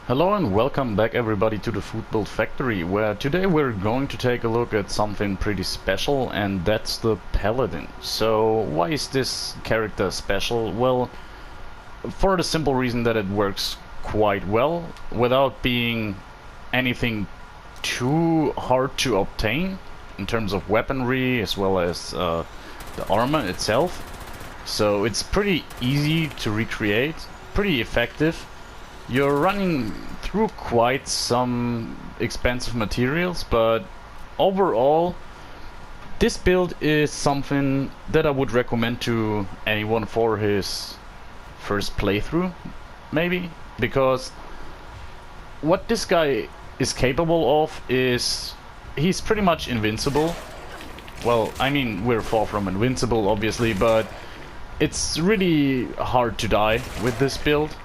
Hello and welcome back everybody to the Foodbuild factory, where today we're going to take a look at something pretty special, and that's the Paladin. So why is this character special? Well, for the simple reason that it works quite well without being anything too hard to obtain in terms of weaponry as well as the armor itself. So it's pretty easy to recreate, pretty effective. You're running through quite some expensive materials, but overall this build is something that I would recommend to anyone for his first playthrough, maybe, because what this guy is capable of is he's pretty much invincible. Well, I mean, we're far from invincible obviously, but it's really hard to die with this build.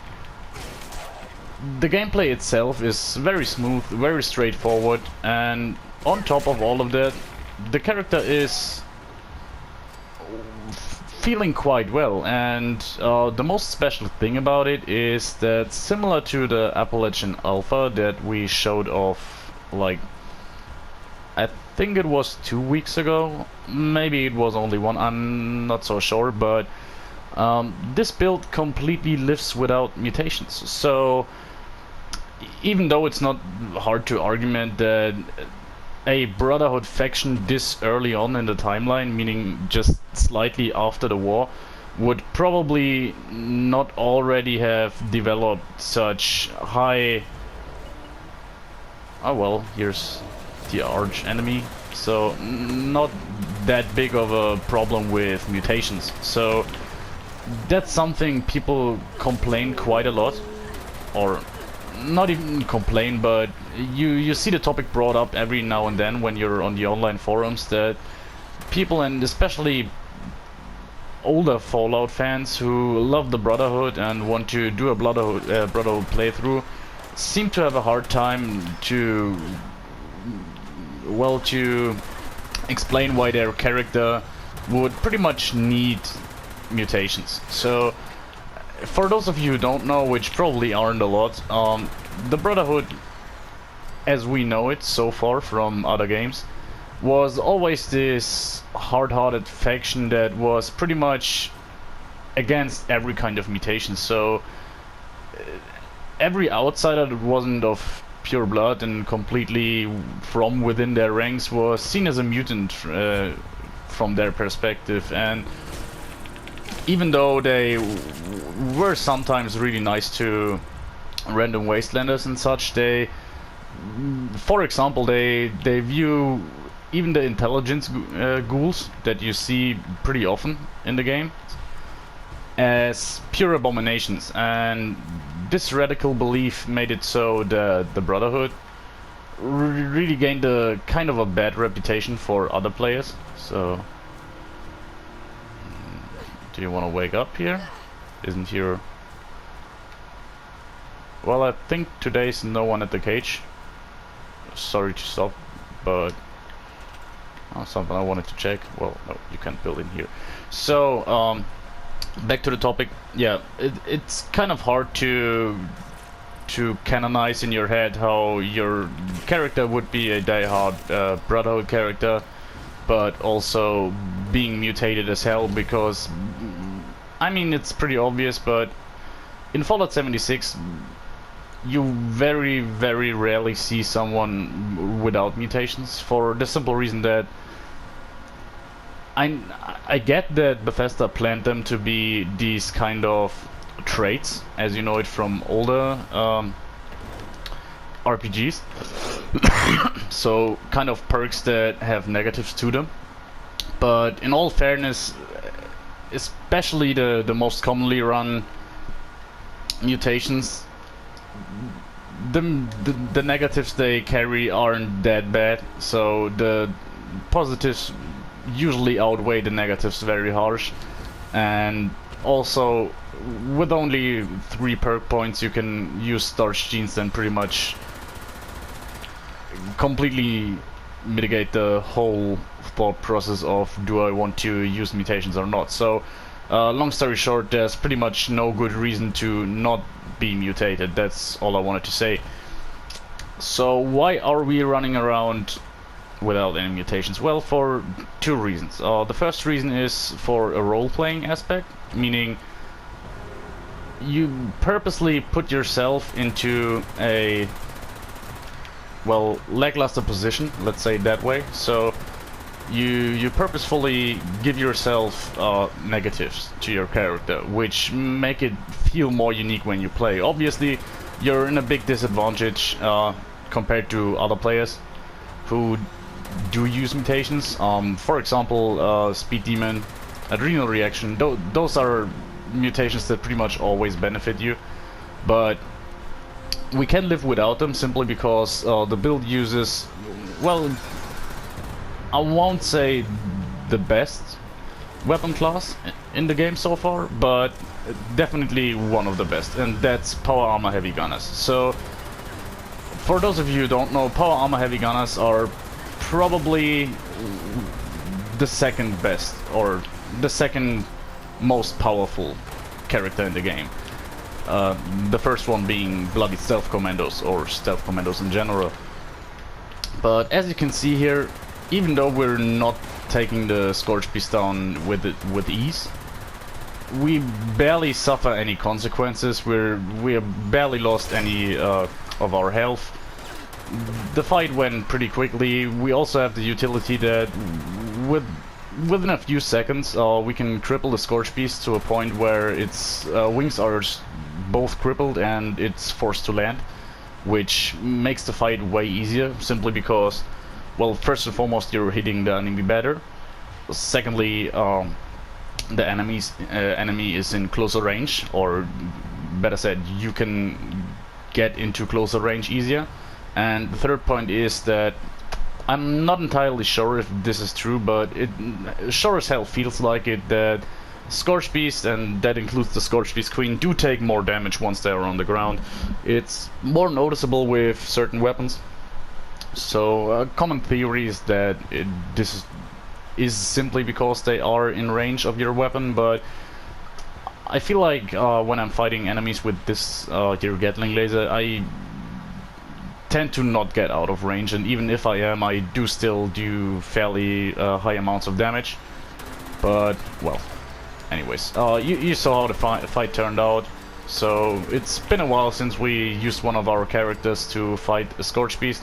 The gameplay itself is very smooth, very straightforward, and on top of all of that, the character is feeling quite well. And the most special thing about it is that, similar to the Appalachian Alpha that we showed off, like, I think it was 2 weeks ago, maybe it was only one, I'm not so sure, but this build completely lives without mutations. So even though it's not hard to argument that a Brotherhood faction this early on in the timeline, meaning just slightly after the war, would probably not already have developed such high... Oh well, here's the arch enemy. So not that big of a problem with mutations. So that's something people complain quite a lot, or not even complain, but you see the topic brought up every now and then when you're on the online forums, that people, and especially older Fallout fans who love the Brotherhood and want to do a Brotherhood playthrough, seem to have a hard time to, well, to explain why their character would pretty much need mutations. So for those of you who don't know, which probably aren't a lot, the Brotherhood, as we know it so far from other games, was always this hard-hearted faction that was pretty much against every kind of mutation. So every outsider that wasn't of pure blood and completely from within their ranks was seen as a mutant from their perspective. And even though they were sometimes really nice to random wastelanders and such, they, for example, they view even the intelligence ghouls that you see pretty often in the game as pure abominations. And this radical belief made it so that the Brotherhood really gained a kind of a bad reputation for other players. So do you want to wake up here? Isn't here... Well, I think today's no one at the cage. Sorry to stop, but something I wanted to check. Well, no, you can't build in here. So, back to the topic. Yeah, it's kind of hard to canonize in your head how your character would be a die-hard Brotherhood character, but also being mutated as hell, because, I mean, it's pretty obvious, but in Fallout 76 you very, very rarely see someone without mutations, for the simple reason that I get that Bethesda planned them to be these kind of traits, as you know it from older RPGs. So kind of perks that have negatives to them. But in all fairness, especially the most commonly run mutations, the negatives they carry aren't that bad, so the positives usually outweigh the negatives very harsh. And also, with only 3 perk points, you can use starch genes and pretty much completely mitigate the whole thought process of, do I want to use mutations or not? So Long story short, there's pretty much no good reason to not be mutated. That's all I wanted to say. So why are we running around without any mutations? Well, for two reasons. The first reason is for a role-playing aspect, meaning you purposely put yourself into a, well, lackluster position, let's say it that way. So you purposefully give yourself negatives to your character, which make it feel more unique when you play. Obviously, you're in a big disadvantage compared to other players who do use mutations. For example, Speed Demon, Adrenal Reaction, those are mutations that pretty much always benefit you, but we can live without them simply because the build uses, well, I won't say the best weapon class in the game so far, but definitely one of the best, and that's Power Armor Heavy Gunners. So, for those of you who don't know, Power Armor Heavy Gunners are probably the second best, or the second most powerful character in the game. The first one being Bloody Stealth Commandos, or Stealth Commandos in general. But as you can see here, even though we're not taking the Scorch Beast down with ease, we barely suffer any consequences. We have barely lost any of our health. The fight went pretty quickly. We also have the utility that within a few seconds we can cripple the Scorch Beast to a point where its wings are both crippled and it's forced to land, which makes the fight way easier, simply because, well, first and foremost, you're hitting the enemy better. Secondly, the enemy is in closer range, or better said, you can get into closer range easier. And the third point is that I'm not entirely sure if this is true, but it sure as hell feels like it, that Scorch Beast, and that includes the Scorch Beast Queen, do take more damage once they are on the ground. It's more noticeable with certain weapons. So a common theory is that this is simply because they are in range of your weapon, but I feel like when I'm fighting enemies with this here Gatling laser, I tend to not get out of range, and even if I am, I do still do fairly high amounts of damage. But, well, anyways, you saw how the fight turned out. So it's been a while since we used one of our characters to fight a Scorch Beast,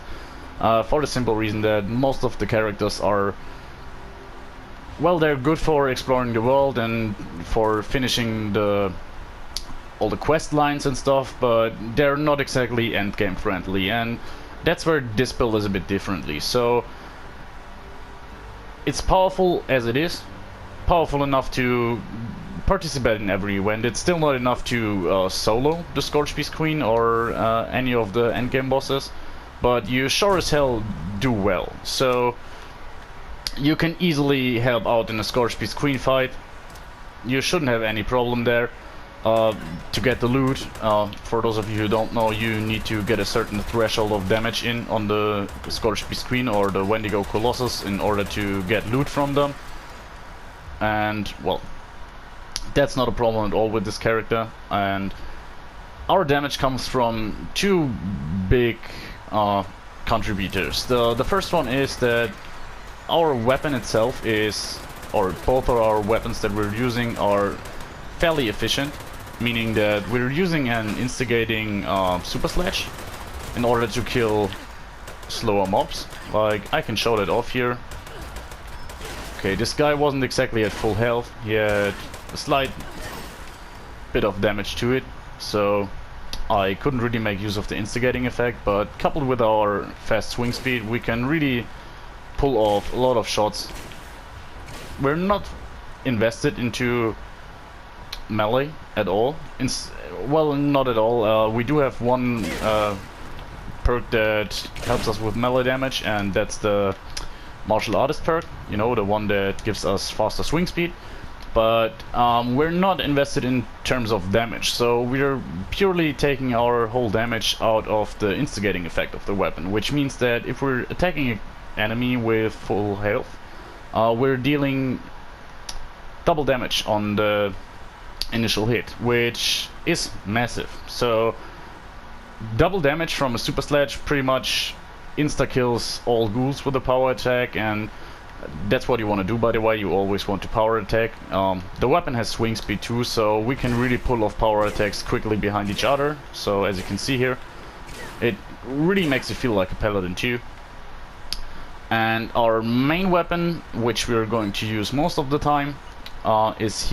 for the simple reason that most of the characters are, well, they're good for exploring the world and for finishing all the quest lines and stuff, but they're not exactly endgame friendly, and that's where this build is a bit differently. So it's powerful as it is, powerful enough to participate in every event. It's still not enough to solo the Scorch Beast Queen or any of the endgame bosses, but you sure as hell do well. So you can easily help out in a Scorch Beast Queen fight. You shouldn't have any problem there. To get the loot, for those of you who don't know, you need to get a certain threshold of damage in on the Scorch Beast Queen or the Wendigo Colossus in order to get loot from them. And, well, that's not a problem at all with this character. And our damage comes from two big contributors. The first one is that our weapon itself is, or both of our weapons that we're using are fairly efficient, meaning that we're using an instigating super sledge in order to kill slower mobs. Like, I can show that off here. Okay, this guy wasn't exactly at full health. He had a slight bit of damage to it, so I couldn't really make use of the instigating effect, but coupled with our fast swing speed, we can really pull off a lot of shots. We're not invested into melee at all. Well, not at all. We do have one perk that helps us with melee damage, and that's the Martial Artist perk, you know, the one that gives us faster swing speed. But we're not invested in terms of damage, so we're purely taking our whole damage out of the instigating effect of the weapon, which means that if we're attacking an enemy with full health, we're dealing double damage on the initial hit, which is massive. So double damage from a super sledge pretty much insta kills all ghouls with a power attack, and that's what you want to do. By the way, you always want to power attack. The weapon has swing speed too, so we can really pull off power attacks quickly behind each other. So as you can see here, it really makes you feel like a paladin too. And our main weapon, which we're going to use most of the time, is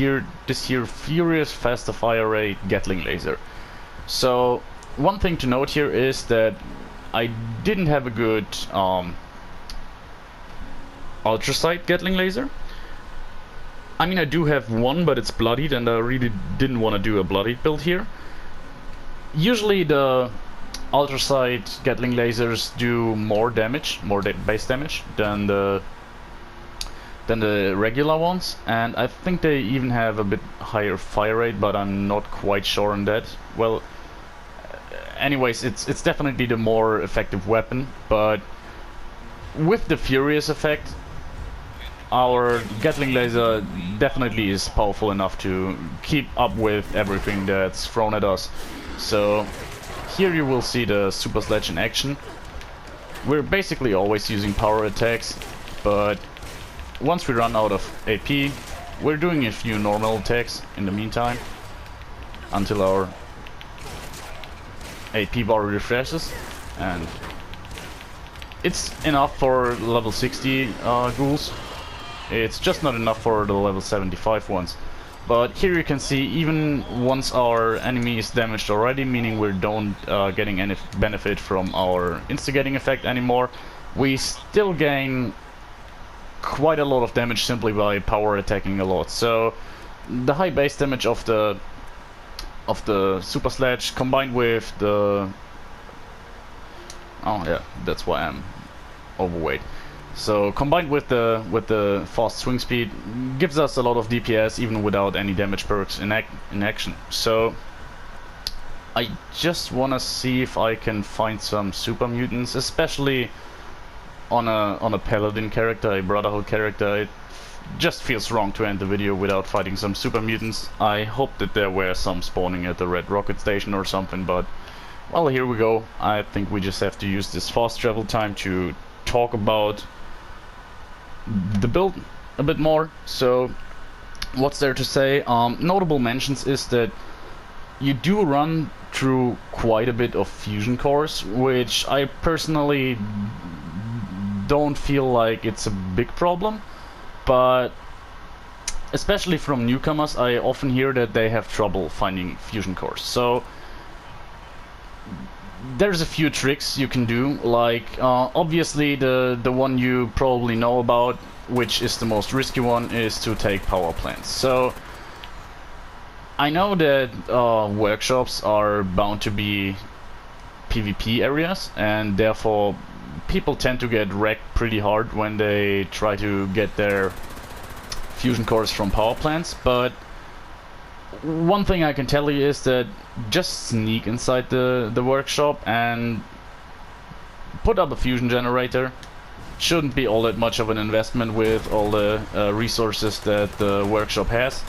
this here furious faster fire rate Gatling laser. So one thing to note here is that I didn't have a good ultra sight Gatling laser. I mean, I do have one, but it's bloodied, and I really didn't want to do a bloodied build here. Usually the ultra sight Gatling lasers do more damage, base damage than the regular ones, and I think they even have a bit higher fire rate, but I'm not quite sure on that. Well, anyways, it's definitely the more effective weapon, but with the furious effect, our Gatling laser definitely is powerful enough to keep up with everything that's thrown at us. So here you will see the super sledge in action. We're basically always using power attacks, but once we run out of AP, we're doing a few normal attacks in the meantime until our AP bar refreshes, and it's enough for level 60 ghouls. It's just not enough for the level 75 ones. But here you can see, even once our enemy is damaged already, meaning we don't getting any benefit from our instigating effect anymore, we still gain quite a lot of damage simply by power attacking a lot. So the high base damage of the super sledge combined with the... oh yeah, that's why I'm overweight. So combined with the fast swing speed gives us a lot of DPS even without any damage perks in action. So I just wanna see if I can find some super mutants, especially on a paladin character, a brotherhood character. It just feels wrong to end the video without fighting some super mutants. I hope that there were some spawning at the red rocket station or something, but well, here we go. I think we just have to use this fast travel time to talk about the build a bit more. So what's there to say? Notable mentions is that you do run through quite a bit of fusion cores, which I personally don't feel like it's a big problem, but especially from newcomers I often hear that they have trouble finding fusion cores. So there's a few tricks you can do, like obviously the one you probably know about, which is the most risky one, is to take power plants. So I know that workshops are bound to be PvP areas, and therefore people tend to get wrecked pretty hard when they try to get their fusion cores from power plants. But one thing I can tell you is that just sneak inside the workshop and put up a fusion generator. Shouldn't be all that much of an investment with all the resources that the workshop has.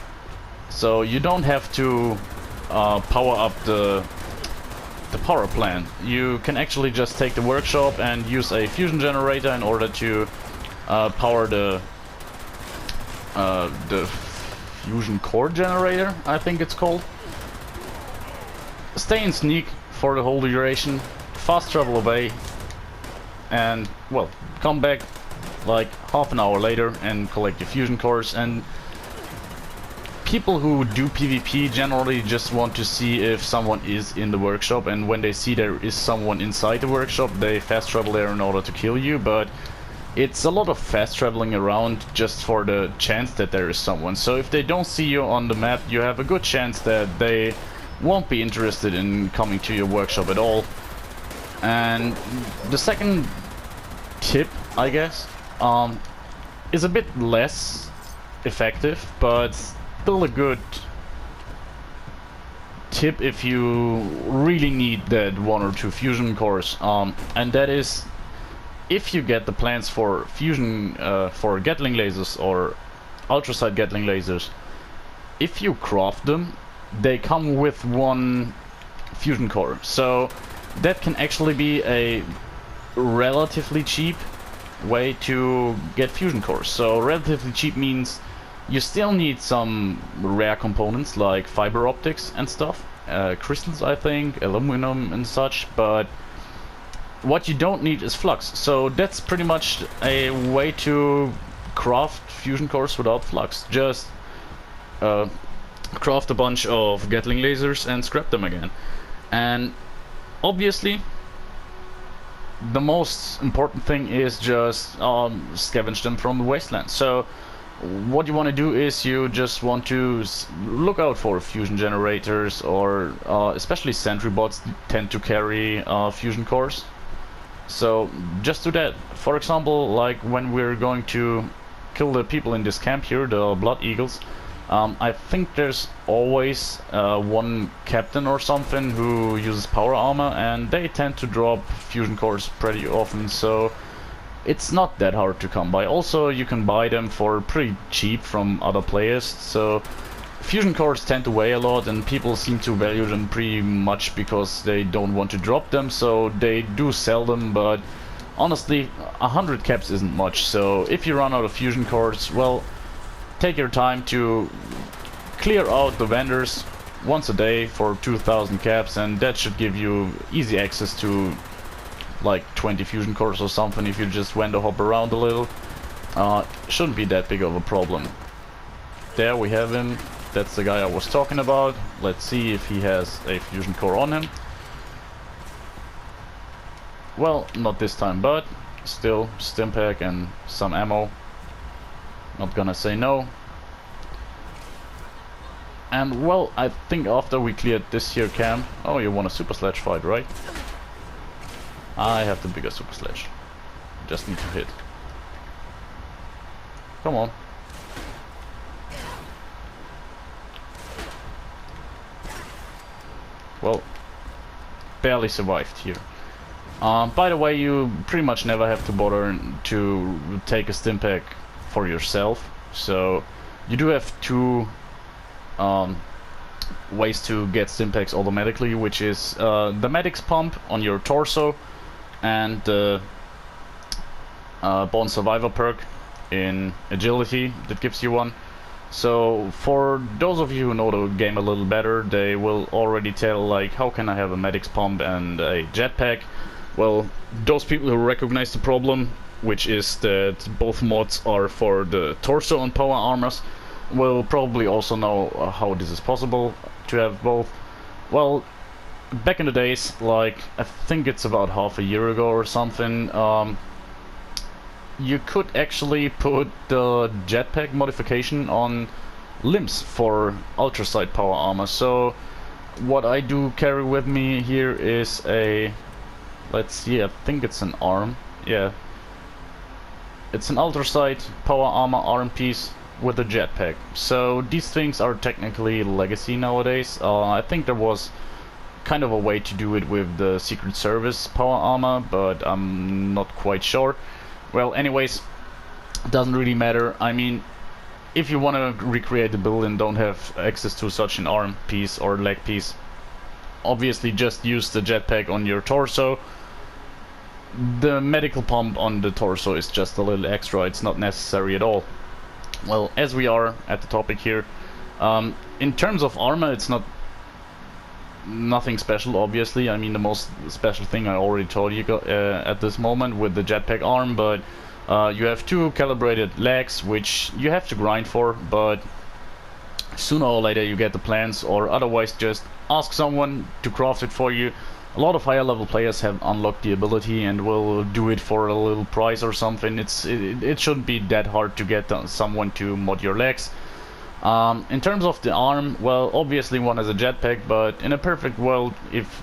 So you don't have to power up the power plant. You can actually just take the workshop and use a fusion generator in order to power the fusion core generator, I think it's called. Stay in sneak for the whole duration, fast travel away, and well, come back like half an hour later and collect your fusion cores. And people who do PvP generally just want to see if someone is in the workshop, and when they see there is someone inside the workshop, they fast travel there in order to kill you. But it's a lot of fast traveling around just for the chance that there is someone. So if they don't see you on the map, you have a good chance that they won't be interested in coming to your workshop at all. And the second tip, I guess, is a bit less effective, but still a good tip if you really need that one or two fusion cores, and that is, if you get the plans for fusion for Gatling lasers or ultrasight Gatling lasers, if you craft them, they come with one fusion core, so that can actually be a relatively cheap way to get fusion cores. So relatively cheap means you still need some rare components like fiber optics and stuff, crystals I think, aluminum and such, but what you don't need is flux. So that's pretty much a way to craft fusion cores without flux. Just craft a bunch of Gatling lasers and scrap them again. And obviously the most important thing is just scavenge them from the wasteland. So what you want to do is you just want to look out for fusion generators, or especially sentry bots tend to carry fusion cores. So just do that. For example, like when we're going to kill the people in this camp here, the Blood Eagles, I think there's always one captain or something who uses power armor, and they tend to drop fusion cores pretty often, so it's not that hard to come by. Also, you can buy them for pretty cheap from other players, so fusion cores tend to weigh a lot, and people seem to value them pretty much because they don't want to drop them, so they do sell them. But honestly, 100 caps isn't much, so if you run out of fusion cores, well, take your time to clear out the vendors once a day for 2000 caps, and that should give you easy access to like 20 fusion cores or something if you just vendor hop around a little. Shouldn't be that big of a problem. There we have him. That's the guy I was talking about. Let's see if he has a fusion core on him. Well, not this time, but still stimpack and some ammo. Not gonna say no. And well, I think after we cleared this here camp... Oh, you want a super sledge fight, right? I have the bigger super sledge. Just need to hit. Come on. Well, barely survived here. By the way, you pretty much never have to bother to take a stimpack for yourself. So you do have two ways to get stimpaks automatically, which is the medic's pump on your torso and the Born Survivor perk in agility that gives you one. So for those of you who know the game a little better, they will already tell like, how can I have a medic's pump and a jetpack? Well, those people who recognize the problem, which is that both mods are for the torso and power armors, will probably also know how this is possible to have both. Well, back in the days, like I think it's about half a year ago or something, you could actually put the Jetpack Modification on limbs for ultrasight power armor. So what I do carry with me here is a, let's see, I think it's an arm. Yeah, it's an ultrasight power armor arm piece with a jetpack. So these things are technically legacy nowadays. I think there was kind of a way to do it with the Secret Service power armor, but I'm not quite sure. Well, anyways, doesn't really matter. I mean, if you want to recreate the build and don't have access to such an arm piece or leg piece, obviously just use the jetpack on your torso. The medical pump on the torso is just a little extra, it's not necessary at all. Well, as we are at the topic here, in terms of armor, it's nothing special, obviously. I mean, the most special thing I already told you at this moment with the jetpack arm, but you have two calibrated legs, which you have to grind for, but sooner or later you get the plans, or otherwise just ask someone to craft it for you. A lot of higher level players have unlocked the ability and will do it for a little price or something. It shouldn't be that hard to get someone to mod your legs. In terms of the arm, well, obviously one has a jetpack, but in a perfect world, if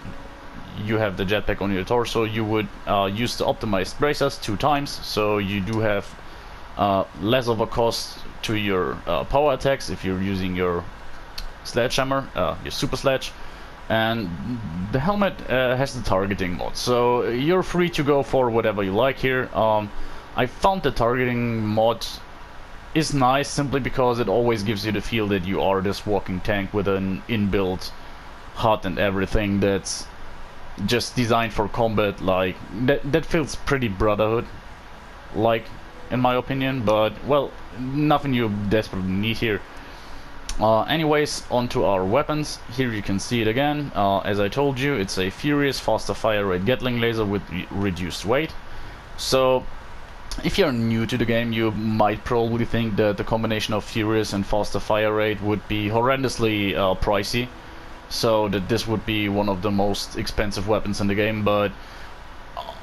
you have the jetpack on your torso, you would use the optimized bracers 2 times, so you do have less of a cost to your power attacks if you're using your sledgehammer, your super sledge. And the helmet has the targeting mod, so you're free to go for whatever you like here. I found the targeting mod is nice simply because it always gives you the feel that you are this walking tank with an inbuilt HUD and everything that's just designed for combat. Like that feels pretty Brotherhood like, in my opinion, but well, nothing you desperately need here. Anyways, onto our weapons. Here you can see it again. As I told you, it's a furious, faster fire rate Gatling laser with reduced weight. So if you're new to the game, you might probably think that the combination of furious and faster fire rate would be horrendously pricey, so that this would be one of the most expensive weapons in the game, but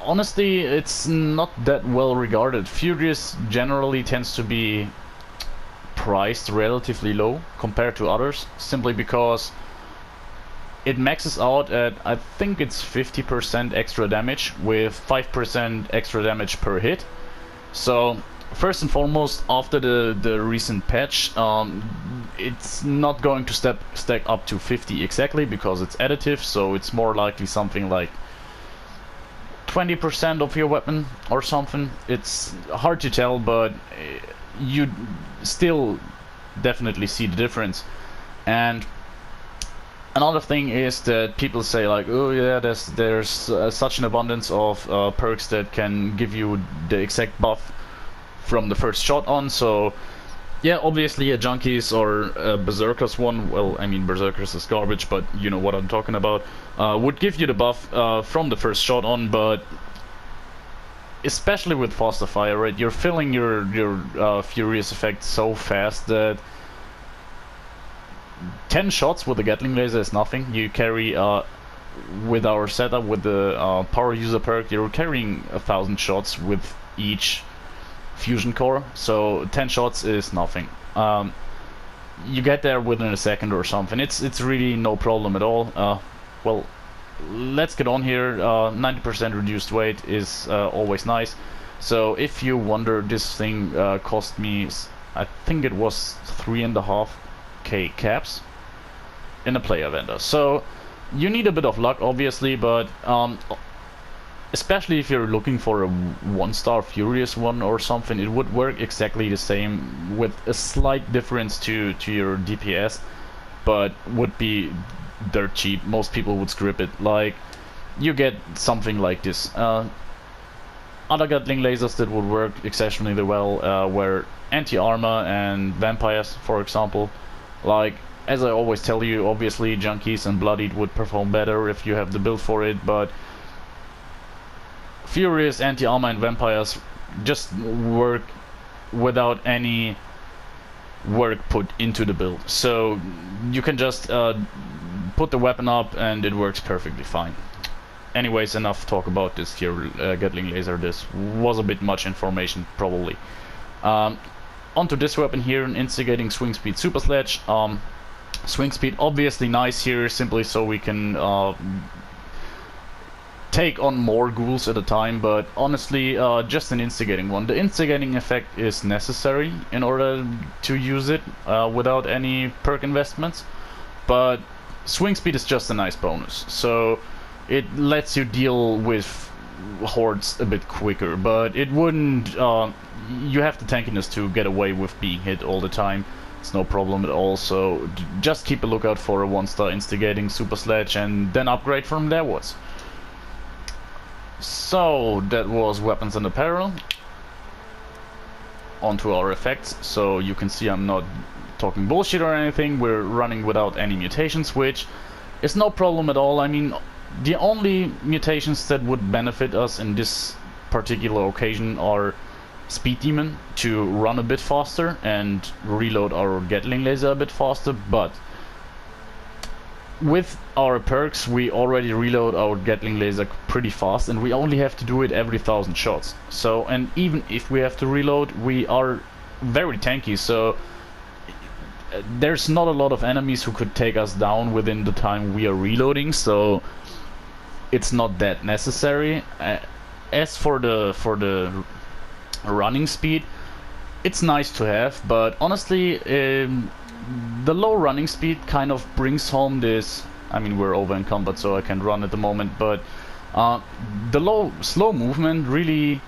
honestly, it's not that well regarded. Furious generally tends to be priced relatively low compared to others, simply because it maxes out at, I think it's 50% extra damage with 5% extra damage per hit. So first and foremost, after the recent patch, it's not going to stack up to 50 exactly because it's additive, so it's more likely something like 20% of your weapon or something. It's hard to tell, but you still definitely see the difference. And another thing is that people say like, oh yeah, there's such an abundance of perks that can give you the exact buff from the first shot on. So yeah, obviously a Junkies or a Berserkers one, well, I mean Berserkers is garbage, but you know what I'm talking about, would give you the buff from the first shot on, but especially with faster fire rate, you're filling your furious effect so fast that 10 shots with the Gatling laser is nothing. You carry, with our setup, with the power user perk, you're carrying 1,000 shots with each fusion core, so 10 shots is nothing. You get there within a second or something. It's really no problem at all. Well, let's get on here. 90% reduced weight is always nice. So if you wonder, this thing cost me, I think it was 3.5k caps in a player vendor. So you need a bit of luck, obviously, but especially if you're looking for a 1-star Furious one or something, it would work exactly the same with a slight difference to your DPS, but would be dirt cheap. Most people would script it. Like, you get something like this. Other Gatling lasers that would work exceptionally well were anti-armor and vampires, for example. Like, as I always tell you, obviously Junkies and Bloodied would perform better if you have the build for it, but Furious, anti-armor and vampires just work without any work put into the build. So you can just put the weapon up and it works perfectly fine. Anyways, enough talk about this here Gatling laser. This was a bit much information, probably. Onto this weapon here, an instigating swing speed super sledge. Swing speed obviously nice here, simply so we can take on more ghouls at a time, but honestly just an instigating one. The instigating effect is necessary in order to use it without any perk investments, but swing speed is just a nice bonus, so it lets you deal with hordes a bit quicker, but it wouldn't you have the tankiness to get away with being hit all the time. It's no problem at all, so just keep a lookout for a 1-star instigating super sledge and then upgrade from therewards. So that was weapons and apparel. Onto our effects. So you can see I'm not talking bullshit or anything. We're running without any mutations, which is no problem at all. I mean, the only mutations that would benefit us in this particular occasion are Speed Demon to run a bit faster and reload our Gatling laser a bit faster, but with our perks we already reload our Gatling laser pretty fast, and we only have to do it every 1,000 shots. So, and even if we have to reload, we are very tanky, so there's not a lot of enemies who could take us down within the time we are reloading, so it's not that necessary. As for the running speed, it's nice to have, but honestly the low running speed kind of brings home this. I mean, we're over encumbered, so I can run at the moment, but the slow movement really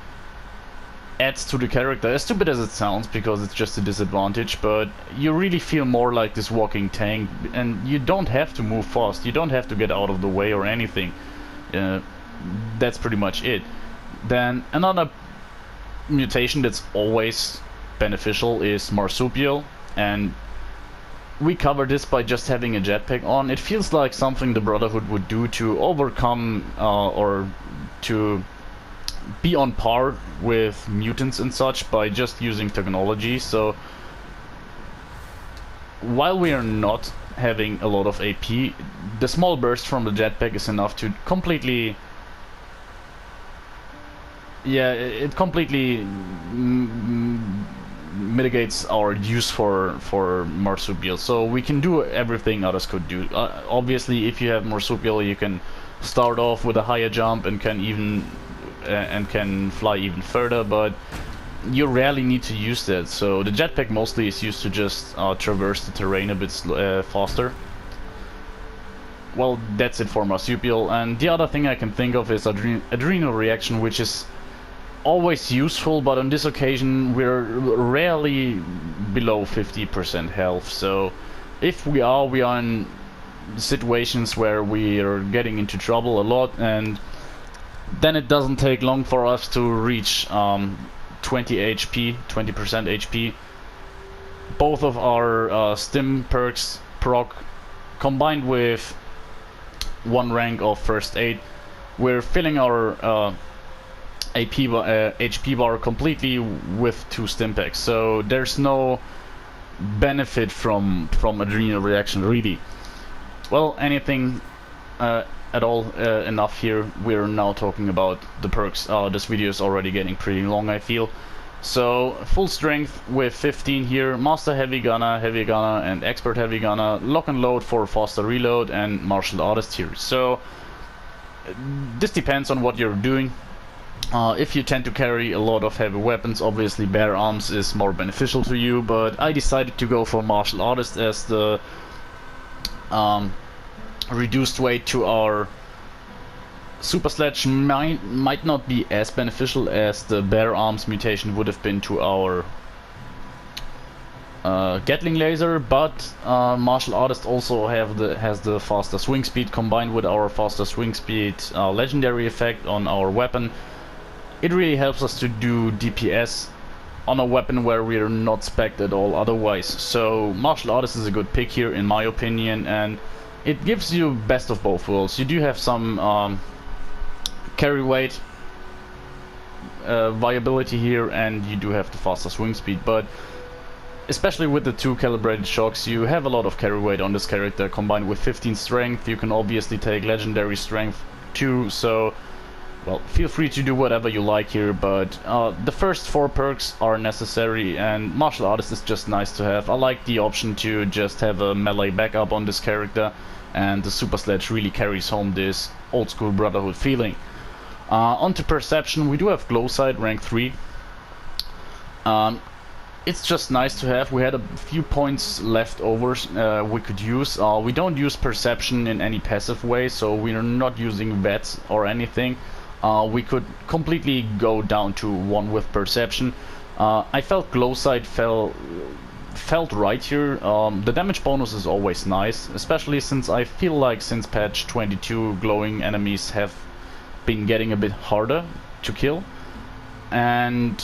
adds to the character, as stupid as it sounds, because it's just a disadvantage, but you really feel more like this walking tank, and you don't have to move fast, you don't have to get out of the way or anything. That's pretty much it. Then another mutation that's always beneficial is Marsupial, and we cover this by just having a jetpack on. It feels like something the Brotherhood would do to overcome or to be on par with mutants and such by just using technology. So while we are not having a lot of AP, the small burst from the jetpack is enough to completely, yeah, it completely mitigates our use for Marsupial. So we can do everything others could do. Obviously, if you have Marsupial, you can start off with a higher jump and can fly even further, but you rarely need to use that. So the jetpack mostly is used to just traverse the terrain a bit faster. Well, that's it for Marsupial. And the other thing I can think of is Adrenal Reaction, which is always useful, but on this occasion we're rarely below 50% health. So if we are in situations where we are getting into trouble a lot, and then it doesn't take long for us to reach 20 HP, 20% HP. Both of our stim perks proc, combined with one rank of first aid, we're filling our HP bar completely with 2 stim packs. So there's no benefit from Adrenal Reaction really. Well, anything at all enough here. We're now talking about the perks. This video is already getting pretty long, I feel. So full strength with 15 here, Master Heavy Gunner, and Expert Heavy Gunner, Lock and Load for faster reload, and Martial Artist here. So this depends on what you're doing. If you tend to carry a lot of heavy weapons, obviously bare arms is more beneficial to you, but I decided to go for Martial Artist as the reduced weight to our Super Sledge might not be as beneficial as the bare arms mutation would have been to our Gatling Laser, but Martial Artist also has the faster swing speed. Combined with our faster swing speed legendary effect on our weapon, it really helps us to do DPS on a weapon where we're not spec'd at all otherwise. So Martial Artist is a good pick here in my opinion, and it gives you best of both worlds. You do have some carry weight viability here, and you do have the faster swing speed, but especially with the 2 calibrated shocks, you have a lot of carry weight on this character. Combined with 15 strength, you can obviously take legendary strength too, so well, feel free to do whatever you like here, but the first 4 perks are necessary, and Martial Artist is just nice to have. I like the option to just have a melee backup on this character, and the Super Sledge really carries home this old school Brotherhood feeling. Onto Perception, we do have Glow Sight rank 3. It's just nice to have. We had a few points left over we could use. We don't use Perception in any passive way, so we're not using VETs or anything. We could completely go down to 1 with Perception. I felt Glow Sight felt right here. The damage bonus is always nice, especially since I feel like since patch 22 glowing enemies have been getting a bit harder to kill. And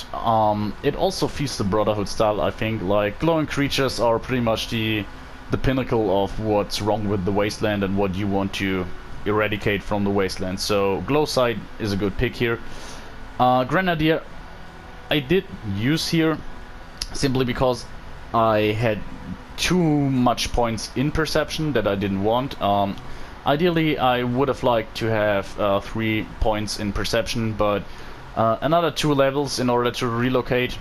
it also feels the Brotherhood style, I think. Like, glowing creatures are pretty much the pinnacle of what's wrong with the Wasteland and what you want to eradicate from the Wasteland. So Glow Sight is a good pick here. Grenadier I did use here simply because I had too much points in Perception that I didn't want. Ideally I would have liked to have 3 points in Perception, but another 2 levels in order to relocate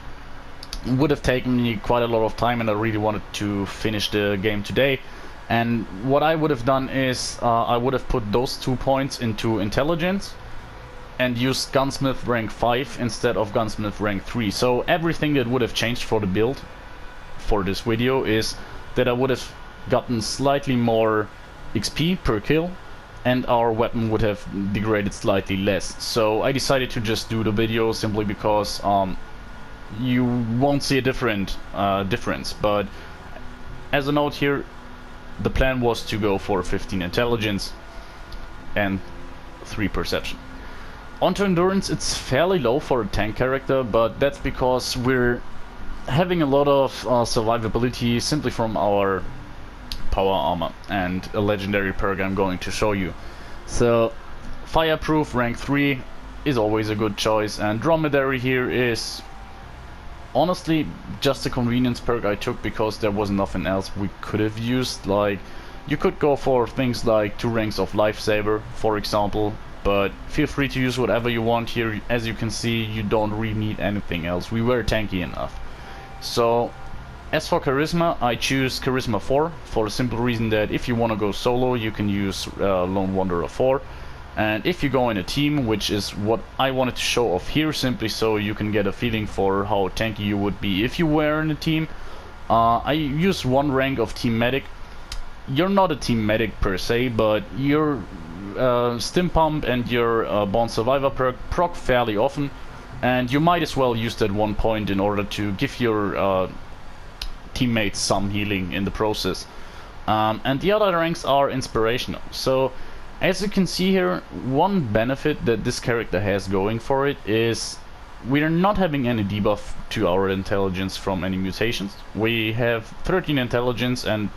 would have taken me quite a lot of time, and I really wanted to finish the game today. And what I would have done is I would have put those 2 points into Intelligence and used Gunsmith rank 5 instead of Gunsmith rank 3. So everything that would have changed for the build for this video is that I would have gotten slightly more XP per kill, and our weapon would have degraded slightly less. So I decided to just do the video simply because you won't see a difference. But as a note here, the plan was to go for 15 intelligence and 3 perception. Onto endurance, it's fairly low for a tank character, but that's because we're having a lot of survivability simply from our power armor and a legendary perk I'm going to show you. So fireproof rank 3 is always a good choice, and dromedary here is honestly just a convenience perk I took because there was nothing else we could have used. Like, you could go for things like 2 ranks of lifesaver, for example, but feel free to use whatever you want here. As you can see, you don't really need anything else. We were tanky enough. So as for charisma, I choose charisma 4 for the simple reason that if you want to go solo, you can use Lone Wanderer 4. And if you go in a team, which is what I wanted to show off here, simply so you can get a feeling for how tanky you would be if you were in a team, I use 1 rank of team medic. You're not a team medic per se, but your stim pump and your born survivor perk proc fairly often, and you might as well use that 1 point in order to give your teammates some healing in the process. And the other ranks are inspirational. So as you can see here, one benefit that this character has going for it is we are not having any debuff to our intelligence from any mutations. We have 13 intelligence, and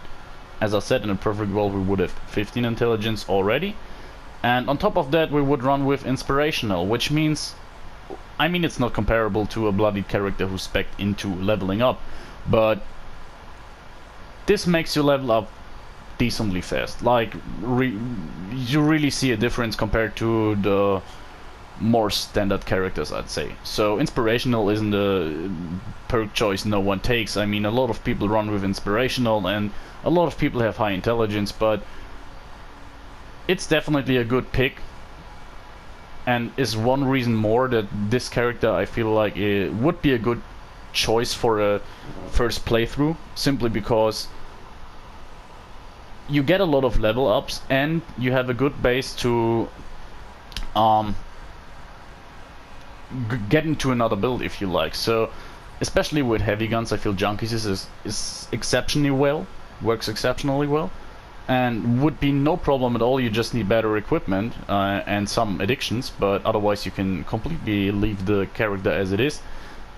as I said, in a perfect world we would have 15 intelligence already. And on top of that we would run with inspirational, which means, I mean, it's not comparable to a bloodied character who's spec'd into leveling up, but this makes you level up decently fast. Like, you really see a difference compared to the more standard characters, I'd say. So inspirational isn't a perk choice no one takes. I mean, a lot of people run with inspirational and a lot of people have high intelligence, but it's definitely a good pick, and is one reason more that this character, I feel like, it would be a good choice for a first playthrough, simply because you get a lot of level ups and you have a good base to get into another build if you like. So especially with heavy guns, I feel Junkies is exceptionally well, works exceptionally well, and would be no problem at all. You just need better equipment and some addictions, but otherwise you can completely leave the character as it is.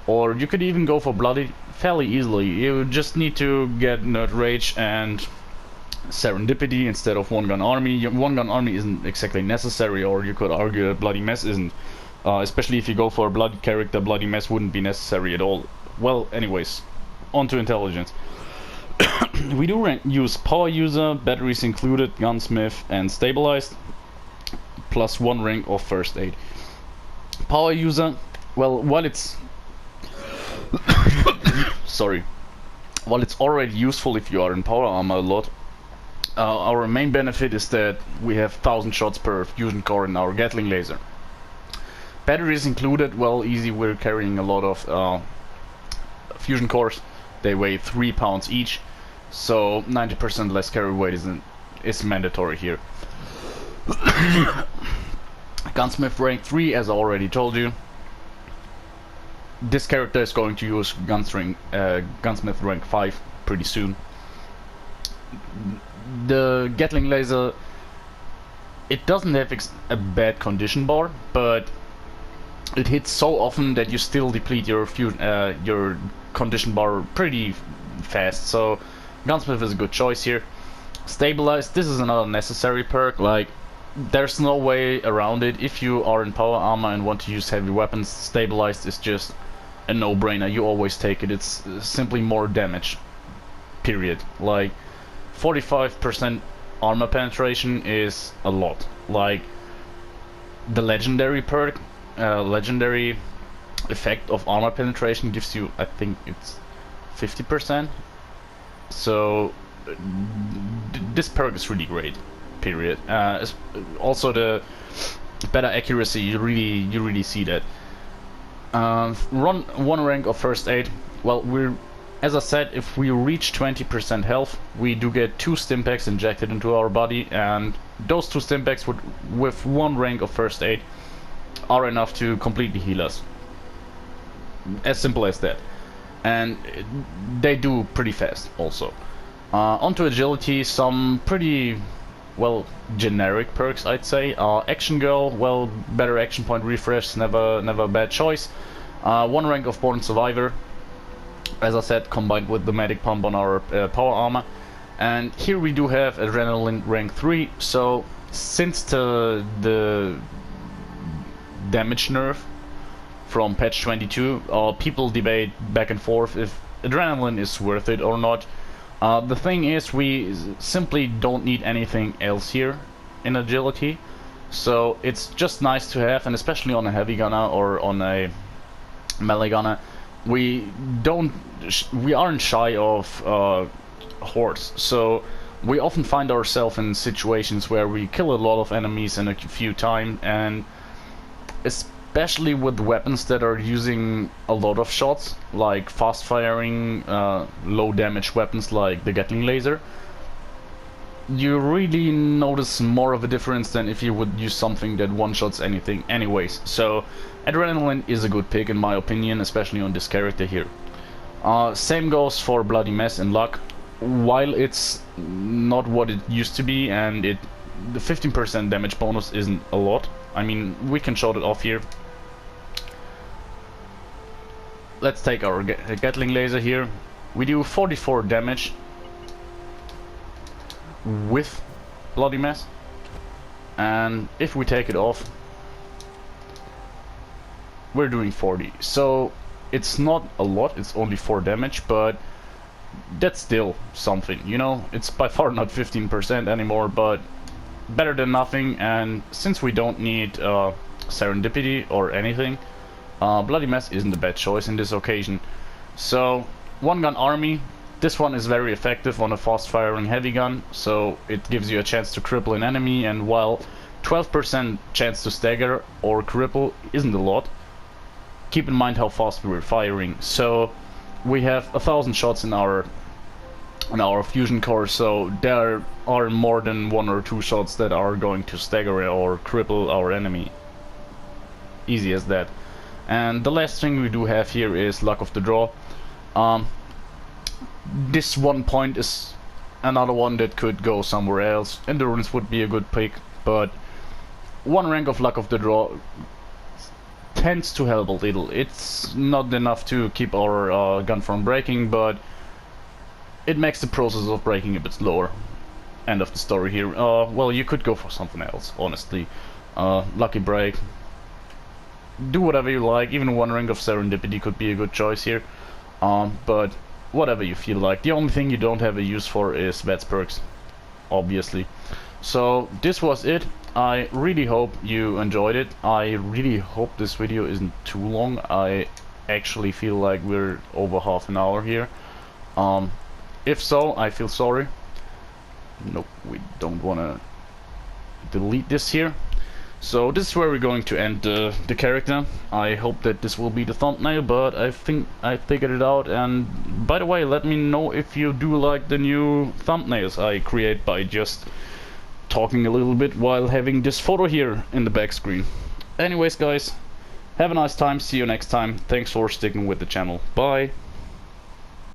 Or you could even go for bloody fairly easily. You just need to get Nerd Rage and Serendipity instead of One Gun Army. One Gun Army isn't exactly necessary, or you could argue that Bloody Mess isn't. Especially if you go for a bloody character, Bloody Mess wouldn't be necessary at all. Well, anyways, on to intelligence. We do use Power User, batteries included, Gunsmith and Stabilized, plus 1 rank of First Aid. Power User, well, while it's sorry, while it's already useful if you are in power armor a lot, our main benefit is that we have 1000 shots per fusion core in our Gatling laser. Batteries included, well, easy, we're carrying a lot of fusion cores. They weigh 3 pounds each, so 90% less carry weight is mandatory here. Gunsmith rank 3, as I already told you. This character is going to use Gunsmith rank 5 pretty soon. The Gatling laser, it doesn't have a bad condition bar, but it hits so often that you still deplete your condition bar pretty fast. So Gunsmith is a good choice here. Stabilized, this is another necessary perk. Like, there's no way around it. If you are in power armor and want to use heavy weapons, Stabilized is just a no-brainer. You always take it. It's simply more damage, period. Like, 45% armor penetration is a lot. Like, the legendary perk, legendary effect of armor penetration gives you, I think it's 50%. So this perk is really great, period. Also the better accuracy, you really see that. Run 1 rank of First Aid. Well, as I said, if we reach 20% health, we do get 2 Stimpaks injected into our body, and those 2 Stimpaks with 1 rank of First Aid are enough to completely heal us. As simple as that. And they do pretty fast also. Onto agility, some pretty, well, generic perks, I'd say. Action Girl, well, better action point refresh, never a bad choice. One rank of Born Survivor, as I said, combined with the medic pump on our power armor. And here we do have adrenaline rank 3. So since the damage nerf from patch 22, people debate back and forth if adrenaline is worth it or not. The thing is, we simply don't need anything else here in agility, so it's just nice to have, and especially on a heavy gunner or on a melee gunner, we aren't shy of hordes, so we often find ourselves in situations where we kill a lot of enemies in a few times, and especially with weapons that are using a lot of shots, like fast firing, low damage weapons like the Gatling laser, you really notice more of a difference than if you would use something that one-shots anything anyways. So adrenaline is a good pick in my opinion, especially on this character here. Same goes for Bloody Mess and Luck. While it's not what it used to be, and the 15% damage bonus isn't a lot, I mean, we can show it off here. Let's take our Gatling laser here. We do 44 damage with Bloody Mess, and if we take it off, we're doing 40. So it's not a lot, it's only 4 damage, but that's still something, you know. It's by far not 15% anymore, but better than nothing. And since we don't need serendipity or anything, Bloody Mess isn't a bad choice in this occasion. So one gun army, this one is very effective on a fast firing heavy gun, so it gives you a chance to cripple an enemy, and while 12% chance to stagger or cripple isn't a lot, keep in mind how fast we were firing. So we have 1,000 shots in our fusion core, so there are more than 1 or 2 shots that are going to stagger or cripple our enemy. Easy as that. And the last thing we do have here is Luck of the Draw. This 1 point is another one that could go somewhere else. Endurance would be a good pick, but 1 rank of Luck of the Draw tends to help a little. It's not enough to keep our gun from breaking, but it makes the process of breaking a bit slower. End of the story here. Well, you could go for something else, honestly. Lucky Break. Do whatever you like. Even 1 rank of Serendipity could be a good choice here. But whatever you feel like. The only thing you don't have a use for is Vets perks, obviously. So this was it. I really hope you enjoyed it. I really hope this video isn't too long. I actually feel like we're over half an hour here. If so, I feel sorry. Nope, we don't want to delete this here. So this is where we're going to end the character. I hope that this will be the thumbnail, but I think I figured it out. And by the way, let me know if you do like the new thumbnails I create by just talking a little bit while having this photo here in the back screen. Anyways guys, have a nice time, see you next time. Thanks for sticking with the channel. Bye.